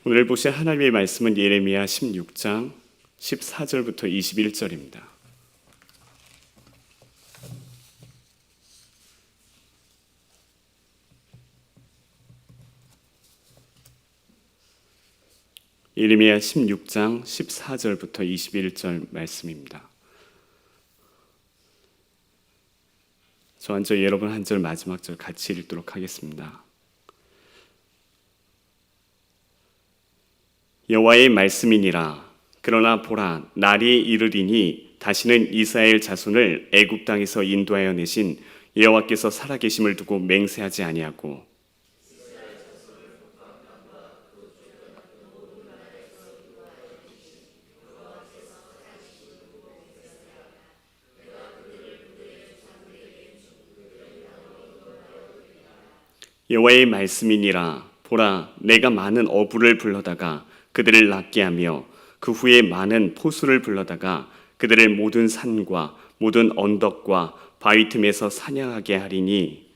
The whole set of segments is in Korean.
오늘 보실 하나님의 말씀은 예레미야 16장 14절부터 21절입니다. 예레미야 16장 14절부터 21절 말씀입니다. 저 한 절, 여러분 한 절, 마지막 절 같이 읽도록 하겠습니다. 여호와의 말씀이니라. 그러나 보라, 날이 이르리니 다시는 이스라엘 자손을 애굽 땅에서 인도하여 내신 여호와께서 살아계심을 두고 맹세하지 아니하고 여호와의 말씀이니라. 보라, 내가 많은 어부를 불러다가 그들을 낫게 하며 그 후에 많은 포수를 불러다가 그들을 모든 산과 모든 언덕과 바위 틈에서 사냥하게 하리니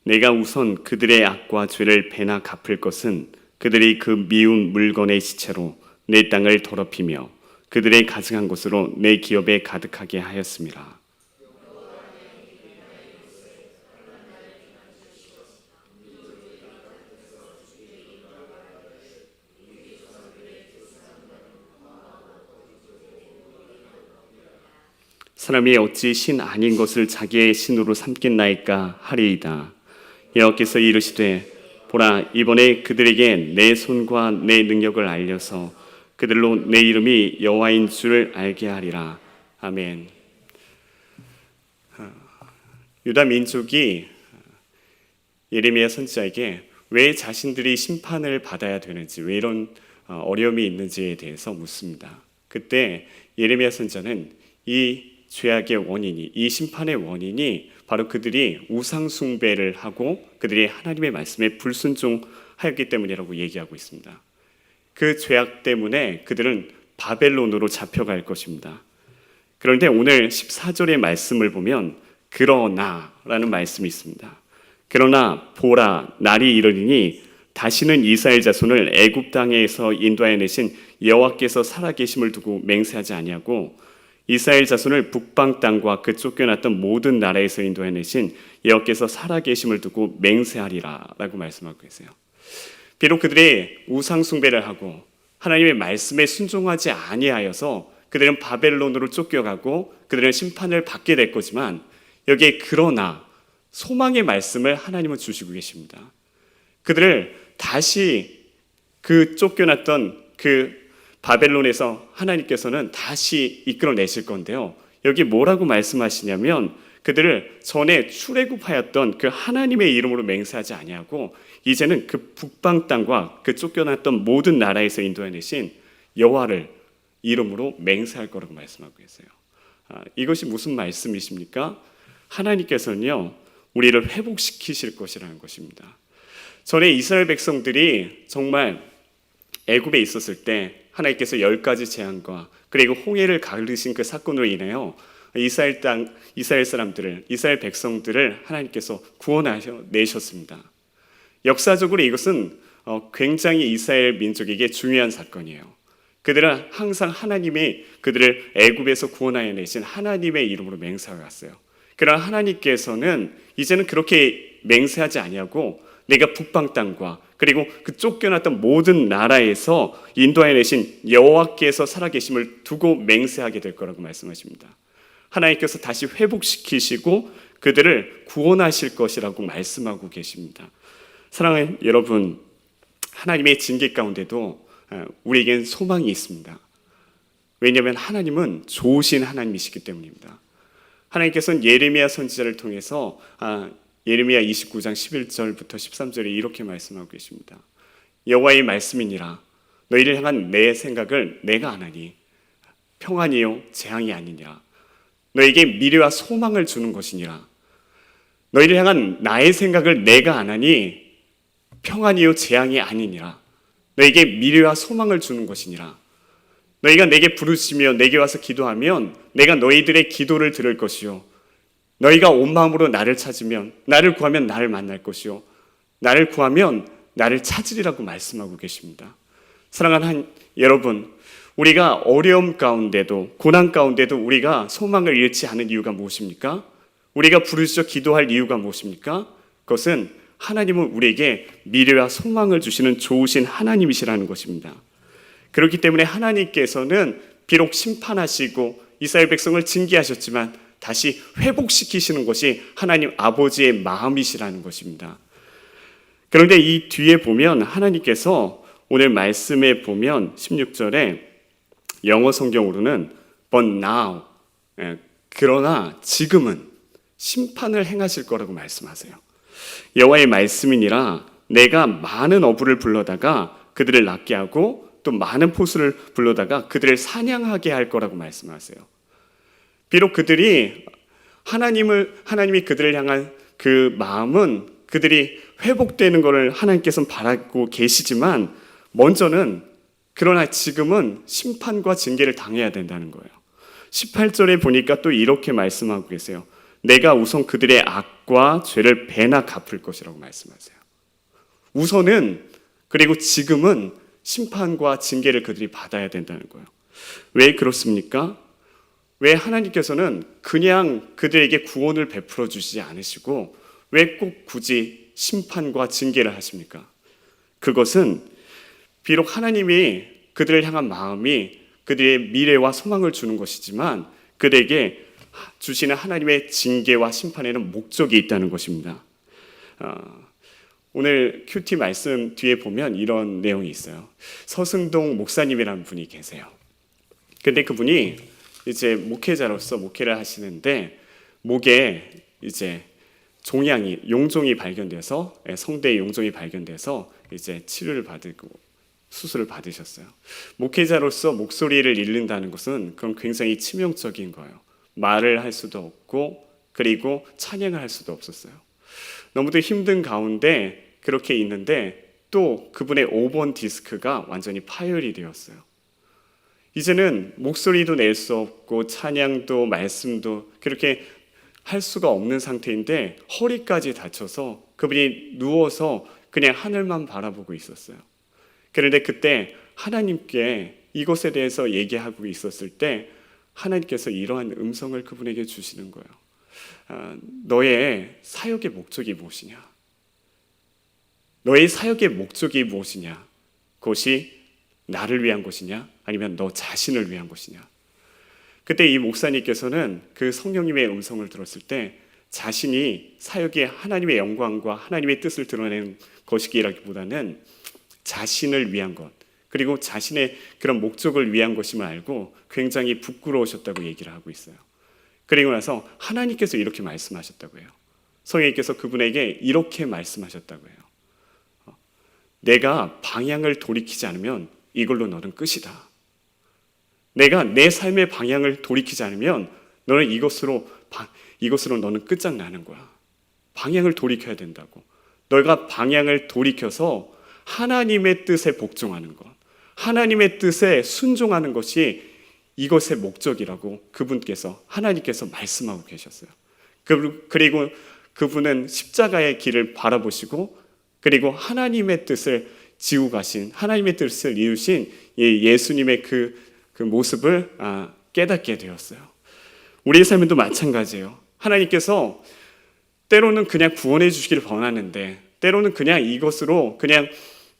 내가 우선 그들의 악과 죄를 배나 갚을 것은 그들이 그 미운 물건의 시체로 내 땅을 더럽히며 그들의 가증한 곳으로 내 기업에 가득하게 하였습니다. 사람이 어찌 신 아닌 것을 자기의 신으로 삼겠나이까 하리이다. 여호와께서 이르시되 보라, 이번에 그들에게 내 손과 내 능력을 알려서 그들로 내 이름이 여호와인 줄 알게 하리라. 아멘. 유다 민족이 예레미야 선지자에게 왜 자신들이 심판을 받아야 되는지, 왜 이런 어려움이 있는지에 대해서 묻습니다. 그때 예레미야 선지자는 이 죄악의 원인이, 이 심판의 원인이 바로 그들이 우상 숭배를 하고 그들이 하나님의 말씀에 불순종하였기 때문이라고 얘기하고 있습니다. 그 죄악 때문에 그들은 바벨론으로 잡혀갈 것입니다. 그런데 오늘 14절의 말씀을 보면 그러나라는 말씀이 있습니다. 그러나 보라, 날이 이르리니 다시는 이스라엘 자손을 애굽 땅에서 인도하여 내신 여호와께서 살아계심을 두고 맹세하지 아니하고 이스라엘 자손을 북방 땅과 그 쫓겨났던 모든 나라에서 인도하여 내신 여호와께서 살아계심을 두고 맹세하리라 라고 말씀하고 계세요. 비록 그들이 우상 숭배를 하고 하나님의 말씀에 순종하지 아니하여서 그들은 바벨론으로 쫓겨가고 그들은 심판을 받게 될 거지만 여기에 그러나 소망의 말씀을 하나님은 주시고 계십니다. 그들을 다시 그 쫓겨났던 그 바벨론에서 하나님께서는 다시 이끌어내실 건데요. 여기 뭐라고 말씀하시냐면 그들을 전에 출애굽하였던 그 하나님의 이름으로 맹세하지 아니하고 이제는 그 북방 땅과 그 쫓겨났던 모든 나라에서 인도해내신 여호와를 이름으로 맹세할 거라고 말씀하고 계세요. 이것이 무슨 말씀이십니까? 하나님께서는요, 우리를 회복시키실 것이라는 것입니다. 전에 이스라엘 백성들이 정말 애굽에 있었을 때 하나님께서 10가지 재앙과 그리고 홍해를 가르신 그 사건으로 인하여 이스라엘 땅, 이스라엘 사람들을, 이스라엘 백성들을 하나님께서 구원하셔 내셨습니다. 역사적으로 이것은 굉장히 이스라엘 민족에게 중요한 사건이에요. 그들은 항상 하나님이 그들을 애굽에서 구원하여 내신 하나님의 이름으로 맹세하여 왔어요. 그러나 하나님께서는 이제는 그렇게 맹세하지 아니하고 내가 북방 땅과 그리고 그 쫓겨났던 모든 나라에서 인도하여 내신 여호와께서 살아계심을 두고 맹세하게 될 거라고 말씀하십니다. 하나님께서 다시 회복시키시고 그들을 구원하실 것이라고 말씀하고 계십니다. 사랑하는 여러분, 하나님의 징계 가운데도 우리에겐 소망이 있습니다. 왜냐하면 하나님은 좋으신 하나님이시기 때문입니다. 하나님께서는 예레미야 선지자를 통해서 예레미야 29장 11절부터 13절에 이렇게 말씀하고 계십니다. 여호와의 말씀이니라. 너희를 향한 내 생각을 내가 아나니 평안이요 재앙이 아니니라. 너에게 미래와 소망을 주는 것이니라. 너희를 향한 나의 생각을 내가 아나니 평안이요 재앙이 아니니라. 너에게 미래와 소망을 주는 것이니라. 너희가 내게 부르시며 내게 와서 기도하면 내가 너희들의 기도를 들을 것이요 너희가 온 마음으로 나를 찾으면 나를 구하면 나를 만날 것이요 나를 구하면 나를 찾으리라고 말씀하고 계십니다. 사랑하는 여러분, 우리가 어려움 가운데도 고난 가운데도 우리가 소망을 잃지 않은 이유가 무엇입니까? 우리가 부르짖어 기도할 이유가 무엇입니까? 그것은 하나님은 우리에게 미래와 소망을 주시는 좋으신 하나님이시라는 것입니다. 그렇기 때문에 하나님께서는 비록 심판하시고 이스라엘 백성을 징계하셨지만 다시 회복시키시는 것이 하나님 아버지의 마음이시라는 것입니다. 그런데 이 뒤에 보면 하나님께서 오늘 말씀에 보면 16절에 영어 성경으로는 but now, 그러나 지금은 심판을 행하실 거라고 말씀하세요. 여호와의 말씀이니라 내가 많은 어부를 불러다가 그들을 낫게 하고 또 많은 포수를 불러다가 그들을 사냥하게 할 거라고 말씀하세요. 비록 그들이 하나님이 그들을 향한 그 마음은 그들이 회복되는 것을 하나님께서는 바라고 계시지만 먼저는 그러나 지금은 심판과 징계를 당해야 된다는 거예요. 18절에 보니까 또 이렇게 말씀하고 계세요. 내가 우선 그들의 악과 죄를 배나 갚을 것이라고 말씀하세요. 우선은 그리고 지금은 심판과 징계를 그들이 받아야 된다는 거예요. 왜 그렇습니까? 왜 하나님께서는 그냥 그들에게 구원을 베풀어 주시지 않으시고 왜 꼭 굳이 심판과 징계를 하십니까? 그것은 비록 하나님이 그들을 향한 마음이 그들의 미래와 소망을 주는 것이지만 그들에게 주시는 하나님의 징계와 심판에는 목적이 있다는 것입니다. 오늘 큐티 말씀 뒤에 보면 이런 내용이 있어요. 서승동 목사님이라는 분이 계세요. 근데 그분이 이제 목회자로서 목회를 하시는데 목에 이제 용종이 발견돼서 성대에 용종이 발견돼서 이제 치료를 받고 수술을 받으셨어요. 목회자로서 목소리를 잃는다는 것은 그건 굉장히 치명적인 거예요. 말을 할 수도 없고 그리고 찬양을 할 수도 없었어요. 너무도 힘든 가운데 그렇게 있는데 또 그분의 5번 디스크가 완전히 파열이 되었어요. 이제는 목소리도 낼 수 없고 찬양도 말씀도 그렇게 할 수가 없는 상태인데 허리까지 다쳐서 그분이 누워서 그냥 하늘만 바라보고 있었어요. 그런데 그때 하나님께 이것에 대해서 얘기하고 있었을 때 하나님께서 이러한 음성을 그분에게 주시는 거예요. 너의 사역의 목적이 무엇이냐? 너의 사역의 목적이 무엇이냐? 그것이 나를 위한 것이냐? 아니면 너 자신을 위한 것이냐? 그때 이 목사님께서는 그 성령님의 음성을 들었을 때 자신이 사역에 하나님의 영광과 하나님의 뜻을 드러내는 것이기라기보다는 자신을 위한 것 그리고 자신의 그런 목적을 위한 것임을 알고 굉장히 부끄러우셨다고 얘기를 하고 있어요. 그리고 나서 하나님께서 이렇게 말씀하셨다고 해요. 성령님께서 그분에게 이렇게 말씀하셨다고 해요. 내가 방향을 돌이키지 않으면 이걸로 너는 끝이다. 내가 내 삶의 방향을 돌이키지 않으면 너는 이것으로 너는 끝장나는 거야. 방향을 돌이켜야 된다고. 너가 방향을 돌이켜서 하나님의 뜻에 복종하는 것, 하나님의 뜻에 순종하는 것이 이것의 목적이라고 하나님께서 말씀하고 계셨어요. 그리고 그분은 십자가의 길을 바라보시고 그리고 하나님의 뜻을 지고 가신 하나님의 뜻을 이루신 예수님의 그 모습을 깨닫게 되었어요. 우리의 삶에도 마찬가지예요. 하나님께서 때로는 그냥 구원해 주시기를 원하는데 때로는 그냥 이것으로 그냥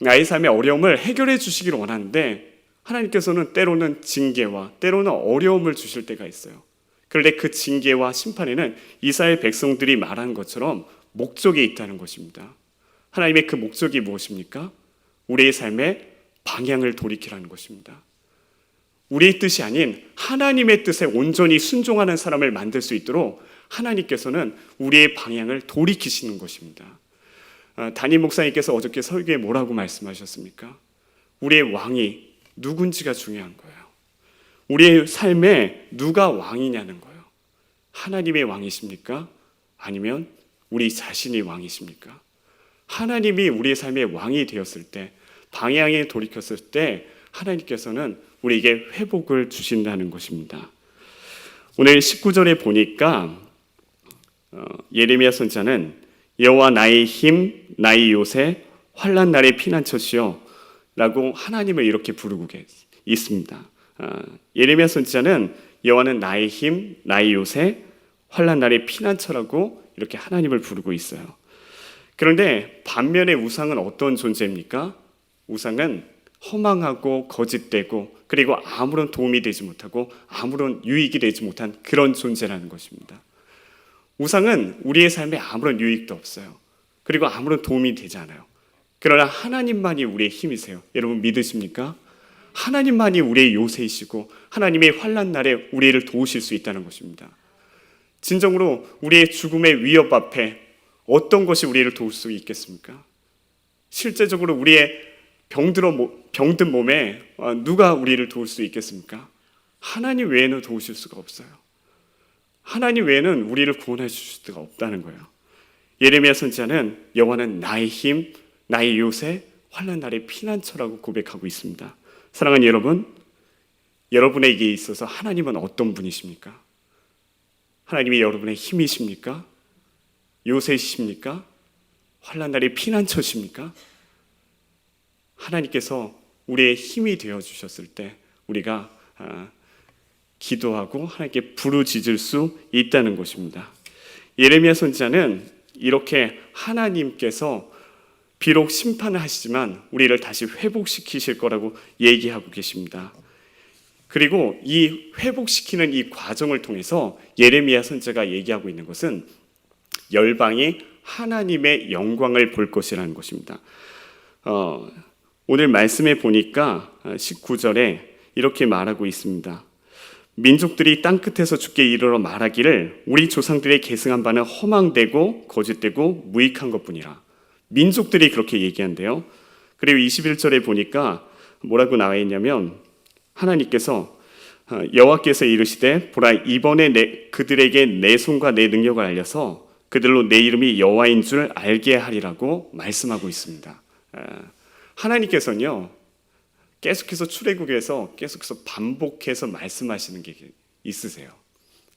나의 삶의 어려움을 해결해 주시기를 원하는데 하나님께서는 때로는 징계와 때로는 어려움을 주실 때가 있어요. 그런데 그 징계와 심판에는 이스라엘 백성들이 말한 것처럼 목적이 있다는 것입니다. 하나님의 그 목적이 무엇입니까? 우리의 삶의 방향을 돌이키라는 것입니다. 우리의 뜻이 아닌 하나님의 뜻에 온전히 순종하는 사람을 만들 수 있도록 하나님께서는 우리의 방향을 돌이키시는 것입니다. 담임 목사님께서 어저께 설교에 뭐라고 말씀하셨습니까? 우리의 왕이 누군지가 중요한 거예요. 우리의 삶에 누가 왕이냐는 거예요. 하나님의 왕이십니까? 아니면 우리 자신이 왕이십니까? 하나님이 우리의 삶의 왕이 되었을 때, 방향에 돌이켰을 때 하나님께서는 우리에게 회복을 주신다는 것입니다. 오늘 19절에 보니까 예레미야 선지자는 여호와 나의 힘, 나의 요새, 환난 날의 피난처시여 라고 하나님을 이렇게 부르고 있습니다. 예레미야 선지자는 여호와는 나의 힘, 나의 요새, 환난 날의 피난처라고 이렇게 하나님을 부르고 있어요. 그런데 반면에 우상은 어떤 존재입니까? 우상은 허망하고 거짓되고 그리고 아무런 도움이 되지 못하고 아무런 유익이 되지 못한 그런 존재라는 것입니다. 우상은 우리의 삶에 아무런 유익도 없어요. 그리고 아무런 도움이 되지 않아요. 그러나 하나님만이 우리의 힘이세요. 여러분 믿으십니까? 하나님만이 우리의 요새이시고 하나님의 환난 날에 우리를 도우실 수 있다는 것입니다. 진정으로 우리의 죽음의 위협 앞에 어떤 것이 우리를 도울 수 있겠습니까? 실제적으로 우리의 병든 몸에 누가 우리를 도울 수 있겠습니까? 하나님 외에는 도우실 수가 없어요. 하나님 외에는 우리를 구원해 주실 수가 없다는 거예요. 예레미야 선지자는 여호와는 나의 힘, 나의 요새, 환난 날의 피난처라고 고백하고 있습니다. 사랑하는 여러분, 여러분에게 있어서 하나님은 어떤 분이십니까? 하나님이 여러분의 힘이십니까? 요새이십니까? 환난 날의 피난처십니까? 하나님께서 우리의 힘이 되어 주셨을 때 우리가 기도하고 하나님께 부르짖을 수 있다는 것입니다. 예레미야 선지자는 이렇게 하나님께서 비록 심판을 하시지만 우리를 다시 회복시키실 거라고 얘기하고 계십니다. 그리고 이 회복시키는 이 과정을 통해서 예레미야 선지자가 얘기하고 있는 것은 열방이 하나님의 영광을 볼 것이라는 것입니다. 오늘 말씀에 보니까 19절에 이렇게 말하고 있습니다. 민족들이 땅끝에서 주께 이르러 말하기를 우리 조상들의 계승한 바는 허망되고 거짓되고 무익한 것뿐이라. 민족들이 그렇게 얘기한대요. 그리고 21절에 보니까 뭐라고 나와 있냐면 하나님께서 여호와께서 이르시되 보라 이번에 그들에게 내 손과 내 능력을 알려서 그들로 내 이름이 여호와인 줄 알게 하리라고 말씀하고 있습니다. 하나님께서는요 계속해서 출애굽에서 계속해서 반복해서 말씀하시는 게 있으세요.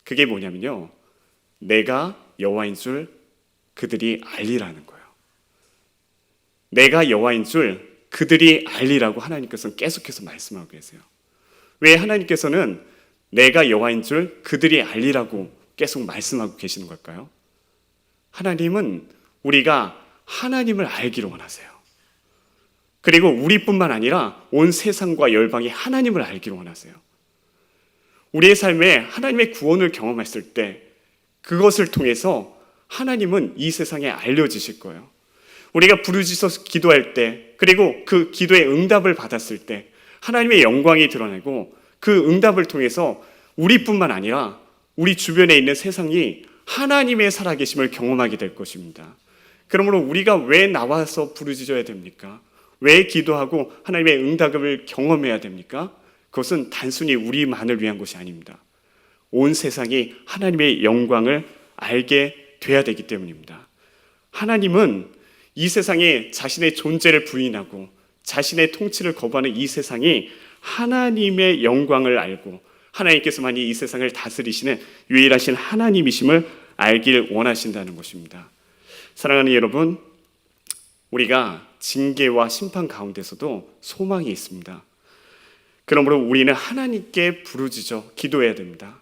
그게 뭐냐면요 내가 여호와인 줄 그들이 알리라는 거예요. 내가 여호와인 줄 그들이 알리라고 하나님께서는 계속해서 말씀하고 계세요. 왜 하나님께서는 내가 여호와인 줄 그들이 알리라고 계속 말씀하고 계시는 걸까요? 하나님은 우리가 하나님을 알기를 원하세요. 그리고 우리뿐만 아니라 온 세상과 열방이 하나님을 알기를 원하세요. 우리의 삶에 하나님의 구원을 경험했을 때 그것을 통해서 하나님은 이 세상에 알려지실 거예요. 우리가 부르짖어서 기도할 때 그리고 그 기도의 응답을 받았을 때 하나님의 영광이 드러나고 그 응답을 통해서 우리뿐만 아니라 우리 주변에 있는 세상이 하나님의 살아계심을 경험하게 될 것입니다. 그러므로 우리가 왜 나와서 부르짖어야 됩니까? 왜 기도하고 하나님의 응답을 경험해야 됩니까? 그것은 단순히 우리만을 위한 것이 아닙니다. 온 세상이 하나님의 영광을 알게 돼야 되기 때문입니다. 하나님은 이 세상에 자신의 존재를 부인하고 자신의 통치를 거부하는 이 세상이 하나님의 영광을 알고 하나님께서만이 이 세상을 다스리시는 유일하신 하나님이심을 알길 원하신다는 것입니다. 사랑하는 여러분, 우리가 징계와 심판 가운데서도 소망이 있습니다. 그러므로 우리는 하나님께 부르짖어 기도해야 됩니다.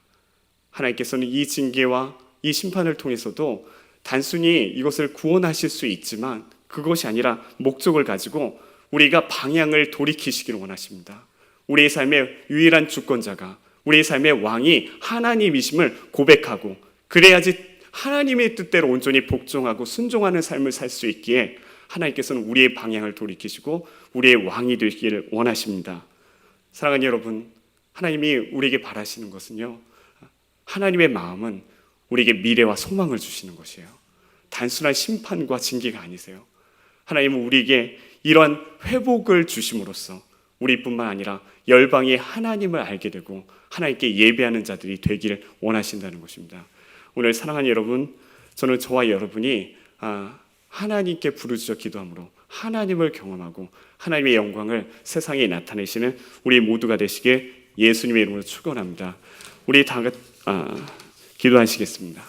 하나님께서는 이 징계와 이 심판을 통해서도 단순히 이것을 구원하실 수 있지만 그것이 아니라 목적을 가지고 우리가 방향을 돌이키시기를 원하십니다. 우리의 삶의 유일한 주권자가 우리의 삶의 왕이 하나님이심을 고백하고 그래야지 하나님의 뜻대로 온전히 복종하고 순종하는 삶을 살 수 있기에 하나님께서는 우리의 방향을 돌이키시고 우리의 왕이 되기를 원하십니다. 사랑하는 여러분, 하나님이 우리에게 바라시는 것은요 하나님의 마음은 우리에게 미래와 소망을 주시는 것이에요. 단순한 심판과 징계가 아니세요. 하나님은 우리에게 이러한 회복을 주심으로써 우리뿐만 아니라 열방이 하나님을 알게 되고 하나님께 예배하는 자들이 되기를 원하신다는 것입니다. 오늘 사랑하는 여러분, 저는 저와 여러분이 하나님께 부르짖어 기도함으로 하나님을 경험하고 하나님의 영광을 세상에 나타내시는 우리 모두가 되시길 예수님의 이름으로 축원합니다. 우리 다 기도하시겠습니다.